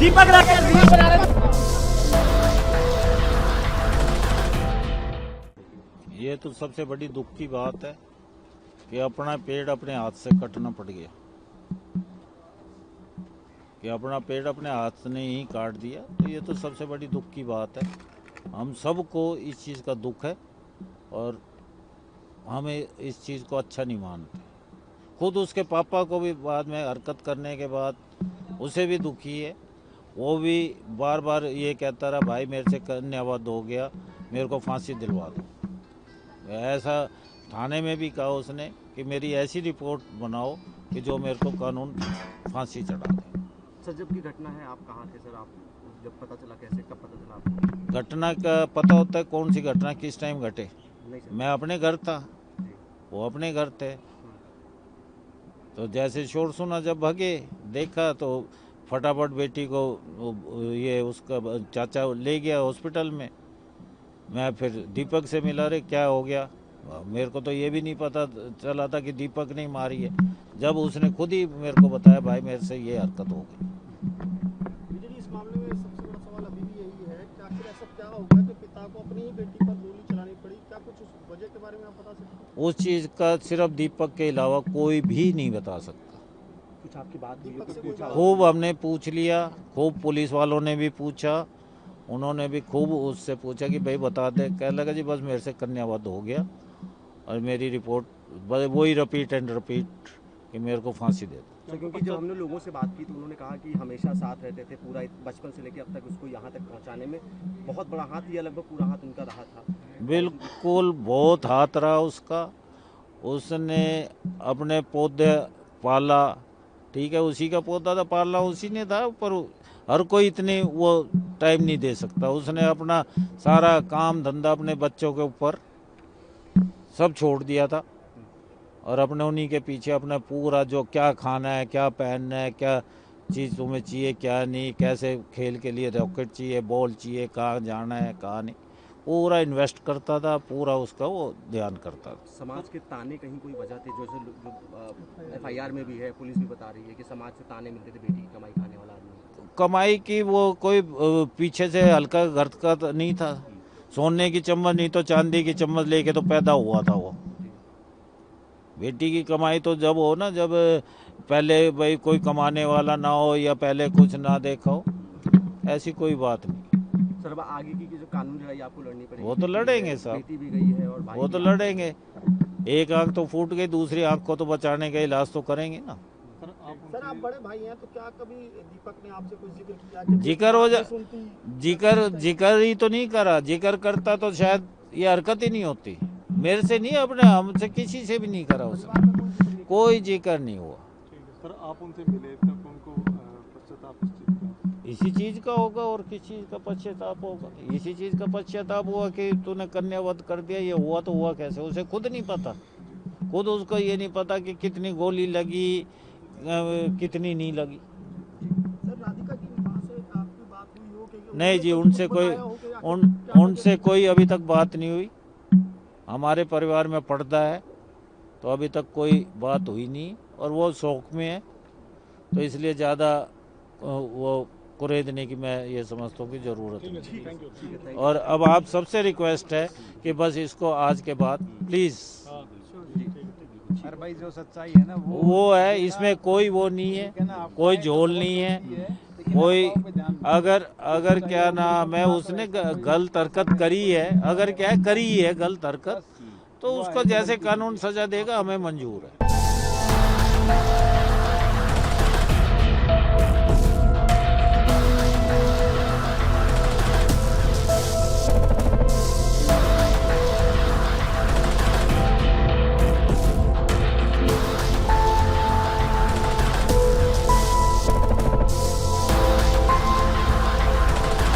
दीपक Rakesh video बना रहे। ये तो सबसे बड़ी दुख की बात है कि अपना पेड़ अपने हाथ से कटना पड़ गया, कि अपना पेड़ अपने हाथ ने ही काट दिया। तो ये तो सबसे बड़ी दुख की बात है। हम सबको इस चीज़ का दुख है और हमें इस चीज़ को अच्छा नहीं मानते। खुद उसके पापा को भी बाद में हरकत करने के बाद उसे भी दुखी है। वो भी बार बार ये कहता रहा, भाई मेरे से कन्यावध हो गया, मेरे को फांसी दिलवा दो। ऐसा थाने में भी कहा उसने कि मेरी ऐसी रिपोर्ट बनाओ कि जो मेरे को कानून फांसी चढ़ा दे। सर, जब की घटना है आप कहाँ थे सर? आप जब पता चला, कैसे, कब पता चला आपको? घटना का पता होता है कौन सी घटना किस टाइम घटे? नहीं सर। मैं अपने घर था, वो अपने घर थे। तो जैसे शोर सुना, जब भागे देखा तो फटाफट बेटी को ये उसका चाचा ले गया हॉस्पिटल में। मैं फिर दीपक से मिला, रे क्या हो गया? मेरे को तो ये भी नहीं पता चला था कि दीपक ने मारी है। जब उसने खुद ही मेरे को बताया, भाई मेरे से ये हरकत हो गई। इस मामले में सबसे बड़ा सवाल अभी भी यही है कि आखिर ऐसा क्या हो गया कि पिता को अपनी ही बेटी पर गोली चलानी पड़ी? क्या कुछ उस वजह के बारे में आप बता सकते हैं? उस चीज़ का सिर्फ दीपक के अलावा कोई भी नहीं बता सकता। कुछ आपकी बात दीपक से कोई खूब हमने पूछ लिया, खूब पुलिस वालों ने भी पूछा, उन्होंने भी खूब उससे पूछा कि भाई बता दे। कहने लगा जी बस मेरे से कन्यावध हो गया और मेरी रिपोर्ट वही रिपीट एंड रिपीट कि मेरे को फांसी दे दो। सर, क्योंकि जब हमने लोगों से बात की तो उन्होंने कहा कि हमेशा साथ रहते थे, पूरा बचपन से लेकर अब तक उसको यहाँ तक पहुँचाने में बहुत बड़ा हाथ, या लगभग पूरा हाथ उनका रहा था। बिल्कुल बहुत हाथ रहा उसका। उसने अपने पौधे पाला, ठीक है, उसी का पौधा था, पालना उसी ने था, पर हर कोई इतने वो टाइम नहीं दे सकता। उसने अपना सारा काम धंधा अपने बच्चों के ऊपर सब छोड़ दिया था और अपने उन्हीं के पीछे अपना पूरा जो क्या खाना है, क्या पहनना है, क्या चीज़ तुम्हें चाहिए, क्या नहीं, कैसे खेल के लिए रॉकेट चाहिए, बॉल चाहिए, कहाँ जाना है कहाँ नहीं, पूरा इन्वेस्ट करता था, पूरा उसका वो ध्यान करता था। समाज के ताने कहीं कोई वजह थे? जो FIR में भी है, पुलिस भी बता रही है कि समाज से ताने मिलते थे, बेटी की कमाई खाने वाला आदमी। कमाई की वो कोई पीछे से हल्का घर का तो नहीं था। सोने की चम्मच नहीं तो चांदी की चम्मच लेके तो पैदा हुआ था वो। बेटी की कमाई तो जब हो ना, जब पहले भाई कोई कमाने वाला ना हो या पहले कुछ ना देखा हो, ऐसी कोई बात नहीं। सर, अब आगे की जो कानून लड़ाई आपको लड़नी पड़ेगी। वो तो लड़ेंगे साहब, बेटी भी गई है और भाई वो तो भी लड़ेंगे। एक आंख तो फूट गई, दूसरी आंख को तो बचाने का इलाज तो करेंगे ना। सर, आप बड़े भाई हैं तो क्या कभी दीपक ने आपसे कुछ जिक्र किया कि जिक्र हो जा, सुनती? जिक्र ही तो नहीं करा। जिक्र करता तो शायद ये हरकत ही नहीं होती। मेरे से नहीं, अपने हमसे किसी से भी नहीं करा उसने, कोई जिक्र नहीं हुआ। सर, आप उनसे मिले तब उनको पश्चाताप किस चीज़ का? इसी चीज का होगा और किस चीज का पश्चाताप होगा? इसी चीज का पश्चाताप हुआ कि तूने कन्यावध कर दिया। ये हुआ तो हुआ कैसे, उसे खुद नहीं पता। खुद उसको ये नहीं पता कि कितनी गोली लगी, कितनी नहीं लगी। सर, राधिका की मां से आपकी बात हुई हो कि नहीं जी, उनसे उनसे कोई अभी तक बात नहीं हुई। हमारे परिवार में पर्दा है तो अभी तक कोई बात हुई नहीं और वो शौक में है, तो इसलिए ज़्यादा वो कुरेदने की मैं ये समझता हूँ कि ज़रूरत है। और अब आप सबसे रिक्वेस्ट है कि बस इसको आज के बाद प्लीज़, अरे भाई जो सच्चाई है ना वो है, इसमें कोई वो नहीं है, कोई झोल नहीं है, कोई अगर क्या नाम है उसने गलत हरकत करी है, अगर क्या करी है गलत हरकत, तो उसको जैसे कानून सजा देगा हमें मंजूर है।